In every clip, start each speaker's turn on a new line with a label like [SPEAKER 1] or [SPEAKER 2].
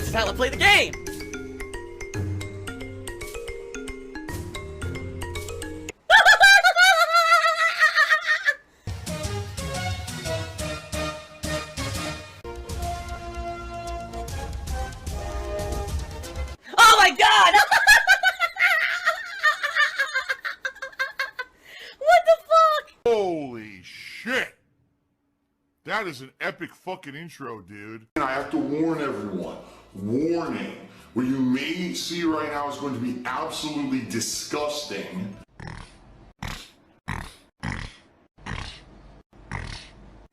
[SPEAKER 1] This is how I play the game! Oh my god! What the fuck?
[SPEAKER 2] Holy shit! That is an epic fucking intro, dude. And I have to warn everyone. Warning. What you may see right now is going to be absolutely disgusting.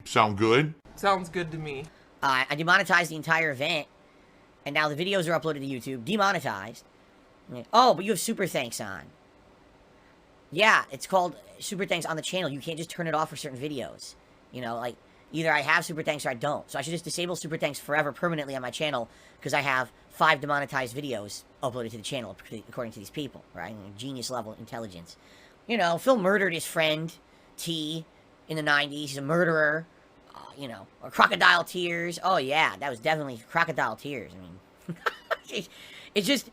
[SPEAKER 2] Sound good?
[SPEAKER 3] Sounds good to me.
[SPEAKER 1] I demonetized the entire event, and now the videos are uploaded to YouTube, demonetized. Oh, but you have super thanks on. Yeah, it's called super thanks on the channel. You can't just turn it off for certain videos. You know, like, either I have super thanks or I don't. So I should just disable super thanks forever, permanently on my channel, because I have 5 demonetized videos uploaded to the channel, according to these people, right? Genius level intelligence. You know, Phil murdered his friend, T, in the 90s. He's a murderer. You know, or crocodile tears. Oh yeah, that was definitely crocodile tears. I mean, it's just,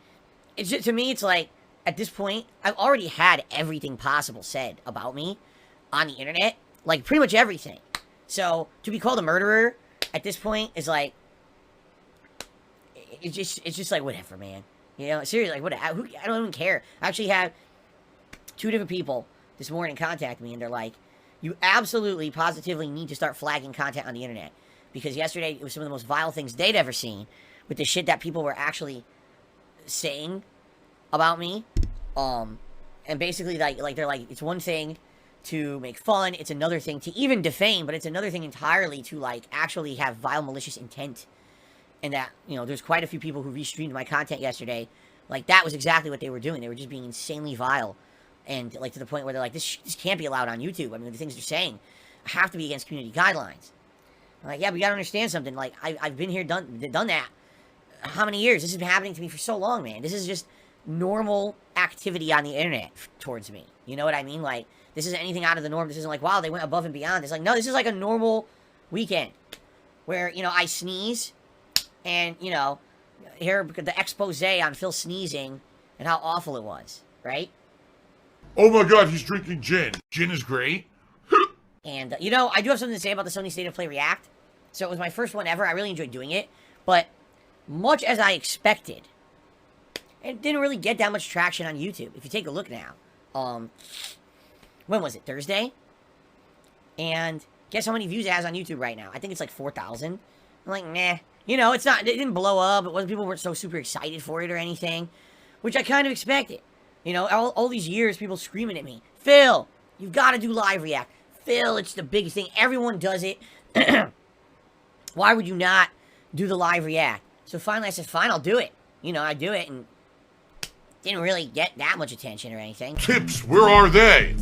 [SPEAKER 1] to me, it's like, at this point, I've already had everything possible said about me on the internet. Like, pretty much everything. So, to be called a murderer at this point is like, it's just like, whatever, man. You know, seriously, like, I don't even care. I actually had 2 different people this morning contact me, and they're like, you absolutely, positively need to start flagging content on the internet. Because yesterday, it was some of the most vile things they'd ever seen, with the shit that people were actually saying about me. And basically, like they're like, it's one thing to make fun, it's another thing to even defame, but it's another thing entirely to, like, actually have vile, malicious intent. And that, you know, there's quite a few people who restreamed my content yesterday. Like, that was exactly what they were doing. They were just being insanely vile. And, like, to the point where they're like, this can't be allowed on YouTube. I mean, the things they're saying have to be against community guidelines. I'm like, yeah, but you gotta understand something. Like, I've been here, done that. How many years? This has been happening to me for so long, man. This is just normal activity on the internet towards me. You know what I mean? Like, this isn't anything out of the norm. This isn't like, wow, they went above and beyond. It's like, no, this is like a normal weekend. Where, you know, I sneeze, and, you know, hear the expose on Phil sneezing, and how awful it was, right?
[SPEAKER 2] Oh my god, he's drinking gin. Gin is great.
[SPEAKER 1] And, you know, I do have something to say about the Sony State of Play React. So it was my first one ever. I really enjoyed doing it. But, much as I expected, it didn't really get that much traction on YouTube. If you take a look now. When was it? Thursday? And guess how many views it has on YouTube right now? I think it's like 4,000. I'm like, nah. You know, it didn't blow up. People weren't so super excited for it or anything. Which I kind of expected. You know, all these years, people screaming at me, Phil, you've got to do live react. Phil, it's the biggest thing. Everyone does it. Why would you not do the live react? So finally, I said, fine, I'll do it. You know, I do it, and didn't really get that much attention or anything.
[SPEAKER 2] Tips, where are they?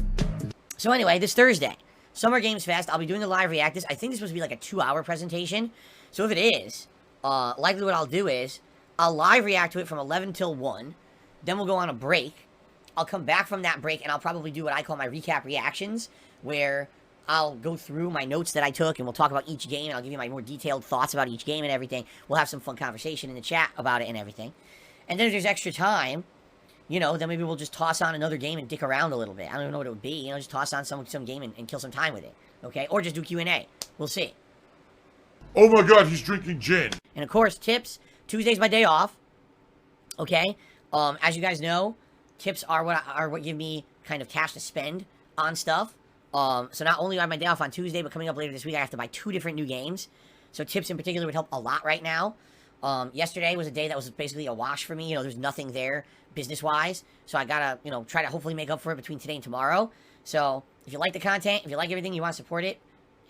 [SPEAKER 1] So anyway, this Thursday, Summer Games Fest, I'll be doing the live react. I think this is supposed to be like a 2-hour presentation. So if it is, likely what I'll do is, I'll live react to it from 11 till 1. Then we'll go on a break. I'll come back from that break, and I'll probably do what I call my recap reactions, where I'll go through my notes that I took, and we'll talk about each game, and I'll give you my more detailed thoughts about each game and everything. We'll have some fun conversation in the chat about it and everything. And then if there's extra time, you know, then maybe we'll just toss on another game and dick around a little bit. I don't even know what it would be. You know, just toss on some game and kill some time with it. Okay? Or just do Q&A. We'll see.
[SPEAKER 2] Oh my god, he's drinking gin.
[SPEAKER 1] And of course, tips. Tuesday's my day off. Okay? As you guys know, tips are what give me kind of cash to spend on stuff. So not only do I have my day off on Tuesday, but coming up later this week, I have to buy 2 different new games. So tips in particular would help a lot right now. Yesterday was a day that was basically a wash for me. You know, there's nothing there business-wise. So I gotta, you know, try to hopefully make up for it between today and tomorrow. So if you like the content, if you like everything, you want to support it,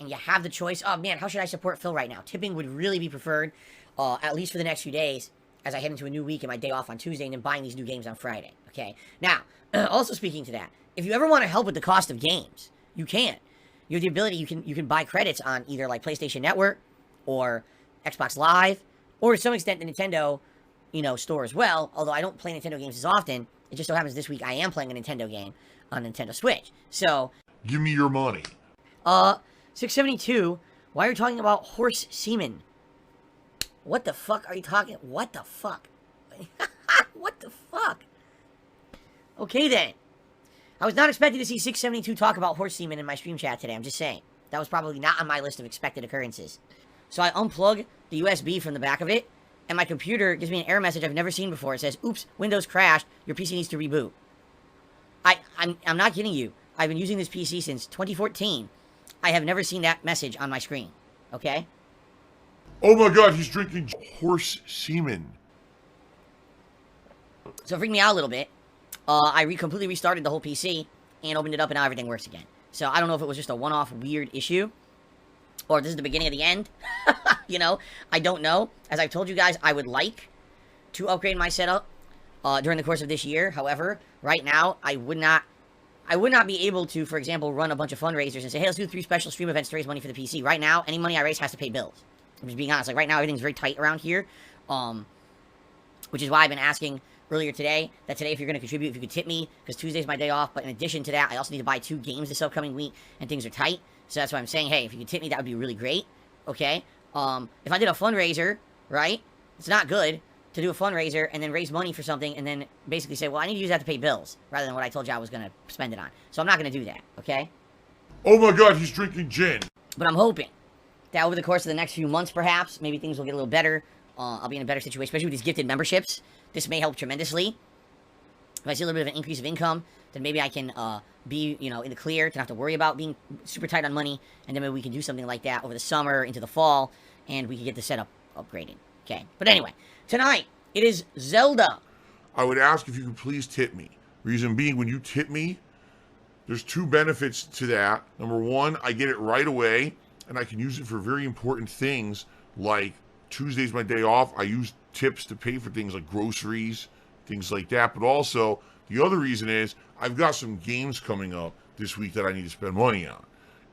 [SPEAKER 1] and you have the choice, oh man, how should I support Phil right now? Tipping would really be preferred, at least for the next few days, as I head into a new week and my day off on Tuesday, and then buying these new games on Friday. Okay? Now, also speaking to that, if you ever want to help with the cost of games, you can. You have the ability, you can buy credits on either like PlayStation Network or Xbox Live, or to some extent the Nintendo, you know, store as well. Although I don't play Nintendo games as often, it just so happens this week I am playing a Nintendo game on Nintendo Switch. So,
[SPEAKER 2] give me your money.
[SPEAKER 1] 672, why are you talking about horse semen? What the fuck are you talking? What the fuck? What the fuck? Okay then. I was not expecting to see 672 talk about horse semen in my stream chat today. I'm just saying. That was probably not on my list of expected occurrences. So I unplug the USB from the back of it, and my computer gives me an error message I've never seen before. It says, oops, Windows crashed. Your PC needs to reboot. I'm not kidding you. I've been using this PC since 2014. I have never seen that message on my screen. Okay?
[SPEAKER 2] Oh my god, he's drinking horse semen.
[SPEAKER 1] So it freaked me out a little bit. I completely restarted the whole PC and opened it up, and now everything works again. So I don't know if it was just a one-off weird issue, or if this is the beginning of the end. You know, I don't know. As I've told you guys, I would like to upgrade my setup during the course of this year. However, right now, I would not be able to, for example, run a bunch of fundraisers and say, hey, let's do 3 special stream events to raise money for the PC. Right now, any money I raise has to pay bills. I'm just being honest. Like, right now, everything's very tight around here, which is why I've been asking earlier today, that today, if you're going to contribute, if you could tip me, because Tuesday's my day off. But in addition to that, I also need to buy 2 games this upcoming week, and things are tight. So that's why I'm saying, hey, if you could tip me, that would be really great. Okay? If I did a fundraiser, right, it's not good to do a fundraiser and then raise money for something and then basically say, well, I need to use that to pay bills, rather than what I told you I was going to spend it on. So I'm not going to do that, okay?
[SPEAKER 2] Oh my god, he's drinking gin.
[SPEAKER 1] But I'm hoping that over the course of the next few months, perhaps, maybe things will get a little better. I'll be in a better situation, especially with these gifted memberships. This may help tremendously. If I see a little bit of an increase of income, then maybe I can be, you know, in the clear, to not have to worry about being super tight on money, and then maybe we can do something like that over the summer, into the fall, and we can get the setup upgraded. Okay, but anyway, tonight, it is Zelda.
[SPEAKER 2] I would ask if you could please tip me. Reason being, when you tip me, there's 2 benefits to that. Number 1, I get it right away, and I can use it for very important things, like Tuesday's my day off. I use tips to pay for things like groceries, things like that. But also, the other reason is, I've got some games coming up this week that I need to spend money on.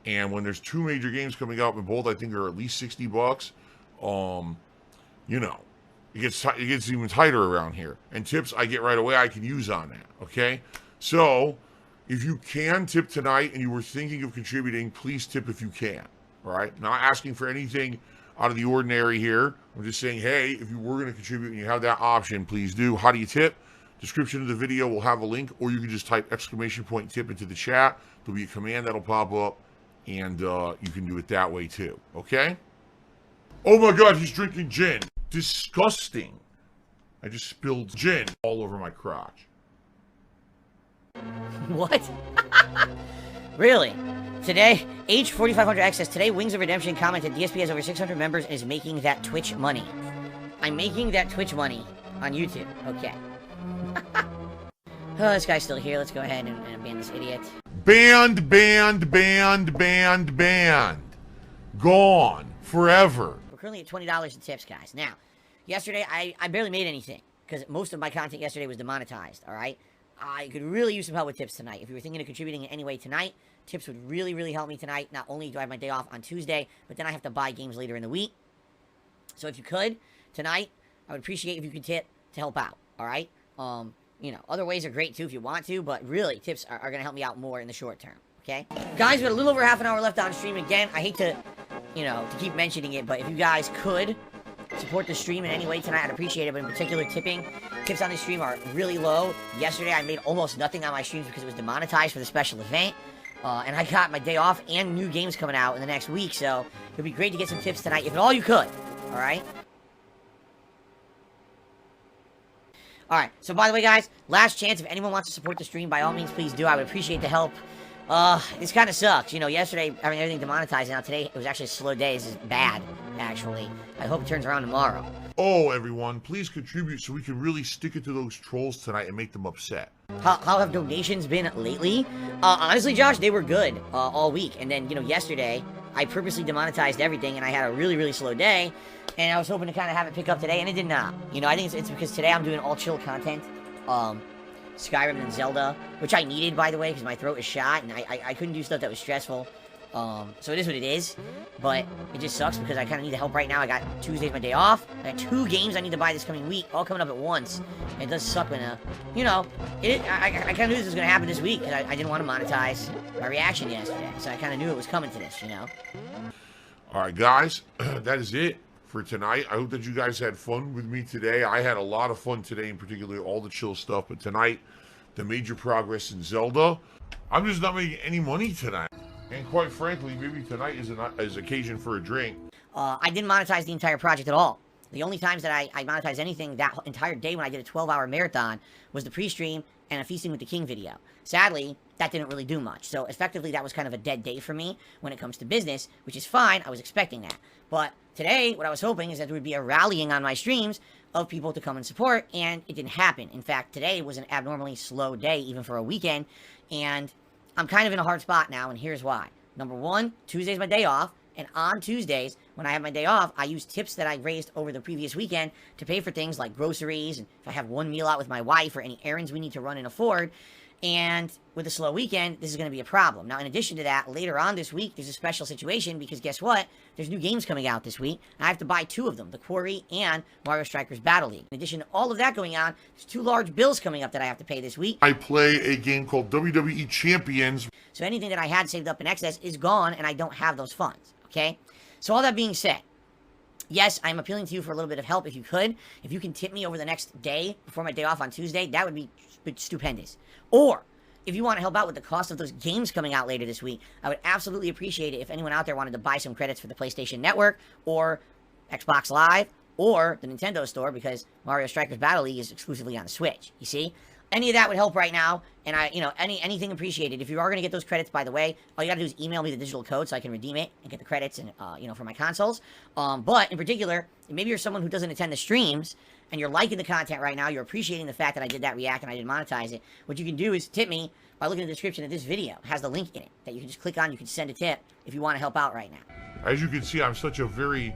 [SPEAKER 2] And when there's 2 major games coming up, and both I think are at least $60, you know, it gets even tighter around here. And tips I get right away I can use on that, okay? So, if you can tip tonight and you were thinking of contributing, please tip if you can, all right? Not asking for anything out of the ordinary here. I'm just saying, hey, if you were going to contribute and you have that option, please do. How do you tip? Description of the video will have a link, or you can just type !tip into the chat. There'll be a command that'll pop up, and you can do it that way too, okay? Oh my god, he's drinking gin. Disgusting. I just spilled gin all over my crotch.
[SPEAKER 1] What? Really? Today, H4500X says, today Wings of Redemption commented, DsP has over 600 members and is making that Twitch money. I'm making that Twitch money on YouTube. Okay. Oh, this guy's still here. Let's go ahead and ban this idiot.
[SPEAKER 2] Banned, banned, banned, banned, banned. Gone. Forever.
[SPEAKER 1] We're currently at $20 in tips, guys. Now, yesterday, I barely made anything, because most of my content yesterday was demonetized, alright? I could really use some help with tips tonight. If you were thinking of contributing in any way tonight, tips would really, really help me tonight. Not only do I have my day off on Tuesday, but then I have to buy games later in the week. So if you could, tonight, I would appreciate if you could tip to help out, alright? You know, other ways are great too if you want to, but really, tips are going to help me out more in the short term, okay? Guys, we got a little over half an hour left on stream. Again, I hate to, you know, to keep mentioning it, but if you guys could support the stream in any way tonight, I'd appreciate it. But in particular, tips on the stream are really low. Yesterday, I made almost nothing on my streams because it was demonetized for the special event. And I got my day off and new games coming out in the next week, so it would be great to get some tips tonight, if at all you could, alright? Alright, so by the way, guys, last chance, if anyone wants to support the stream, by all means, please do. I would appreciate the help. This kind of sucks. You know, yesterday, having everything demonetized, and now today, it was actually a slow day. This is bad, actually. I hope it turns around tomorrow.
[SPEAKER 2] Oh, everyone, please contribute so we can really stick it to those trolls tonight and make them upset.
[SPEAKER 1] How have donations been lately? Honestly, Josh, they were good all week. And then, you know, yesterday, I purposely demonetized everything, and I had a really, really slow day. And I was hoping to kind of have it pick up today, and it did not. You know, I think it's because today I'm doing all chill content. Skyrim and Zelda, which I needed, by the way, because my throat is shot, and I couldn't do stuff that was stressful. So it is what it is, but it just sucks because I kind of need the help right now. I got Tuesday's my day off. I got 2 games I need to buy this coming week, all coming up at once. And it does suck when, you know, I kind of knew this was going to happen this week, because I didn't want to monetize my reaction yesterday. So I kind of knew it was coming to this, you know?
[SPEAKER 2] Alright, guys, that is it for tonight. I hope that you guys had fun with me today. I had a lot of fun today, in particular all the chill stuff. But tonight, the major progress in Zelda. I'm just not making any money tonight. And quite frankly, maybe tonight is occasion for a drink.
[SPEAKER 1] I didn't monetize the entire project at all. The only times that I monetized anything that entire day when I did a 12-hour marathon was the pre-stream and a Feasting with the King video. Sadly, that didn't really do much. So effectively, that was kind of a dead day for me when it comes to business, which is fine. I was expecting that. But today, what I was hoping is that there would be a rallying on my streams of people to come and support, and it didn't happen. In fact, today was an abnormally slow day, even for a weekend, and I'm kind of in a hard spot now, and here's why. Number one, Tuesday's my day off, and on Tuesdays, when I have my day off, I use tips that I raised over the previous weekend to pay for things like groceries, and if I have one meal out with my wife, or any errands we need to run and afford. And with a slow weekend, this is going to be a problem. Now, in addition to that, later on this week, there's a special situation because guess what? There's new games coming out this week. I have to buy 2 of them, The Quarry and Mario Strikers Battle League. In addition to all of that going on, there's 2 large bills coming up that I have to pay this week.
[SPEAKER 2] I play a game called WWE Champions.
[SPEAKER 1] So anything that I had saved up in excess is gone, and I don't have those funds, okay? So all that being said, yes, I'm appealing to you for a little bit of help if you could. If you can tip me over the next day before my day off on Tuesday, that would be stupendous. Or, if you want to help out with the cost of those games coming out later this week, I would absolutely appreciate it if anyone out there wanted to buy some credits for the PlayStation Network, or Xbox Live, or the Nintendo Store, because Mario Strikers Battle League is exclusively on the Switch, you see? Any of that would help right now, and anything appreciated. If you are going to get those credits, by the way, all you got to do is email me the digital code so I can redeem it and get the credits and for my consoles. But in particular, maybe you're someone who doesn't attend the streams and you're liking the content right now. You're appreciating the fact that I did that react and I didn't monetize it. What you can do is tip me by looking at the description of this video. It has the link in it that you can just click on. You can send a tip if you want to help out right now.
[SPEAKER 2] As you can see, I'm such a very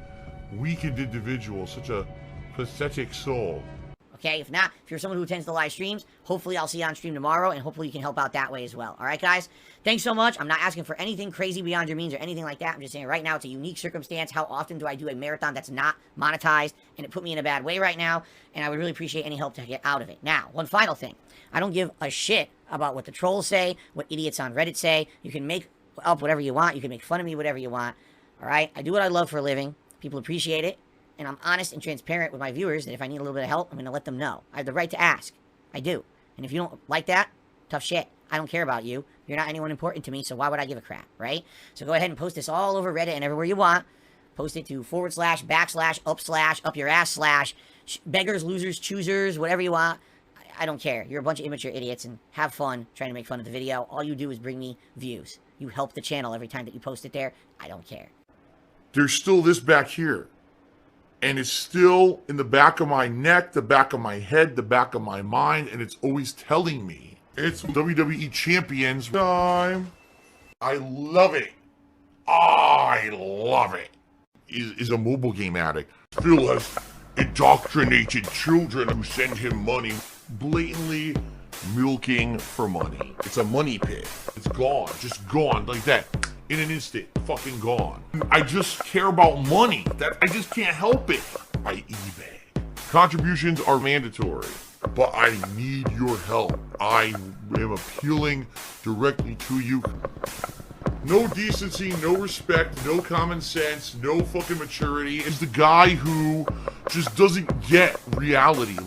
[SPEAKER 2] weakened individual, such a pathetic soul.
[SPEAKER 1] Okay, if not, if you're someone who attends the live streams, hopefully I'll see you on stream tomorrow, and hopefully you can help out that way as well. All right, guys? Thanks so much. I'm not asking for anything crazy beyond your means or anything like that. I'm just saying right now it's a unique circumstance. How often do I do a marathon that's not monetized, and it put me in a bad way right now, and I would really appreciate any help to get out of it. Now, one final thing. I don't give a shit about what the trolls say, what idiots on Reddit say. You can make up whatever you want. You can make fun of me, whatever you want. All right? I do what I love for a living. People appreciate it. And I'm honest and transparent with my viewers that if I need a little bit of help, I'm going to let them know. I have the right to ask. I do. And if you don't like that, tough shit. I don't care about you. You're not anyone important to me, so why would I give a crap, right? So go ahead and post this all over Reddit and everywhere you want. Post it to / / / up your ass / beggars, losers, choosers, whatever you want. I don't care. You're a bunch of immature idiots and have fun trying to make fun of the video. All you do is bring me views. You help the channel every time that you post it there. I don't care.
[SPEAKER 2] There's still this back here. And it's still in the back of my neck, the back of my head, the back of my mind, and it's always telling me it's WWE Champions time. I love it. I love it. Is a mobile game addict. Still has indoctrinated children who send him money, blatantly milking for money. It's a money pit. It's gone, just gone like that. In an instant, fucking gone. I just care about money. I just can't help it. I eBay. Contributions are mandatory, but I need your help. I am appealing directly to you. No decency, no respect, no common sense, no fucking maturity. It's the guy who just doesn't get reality.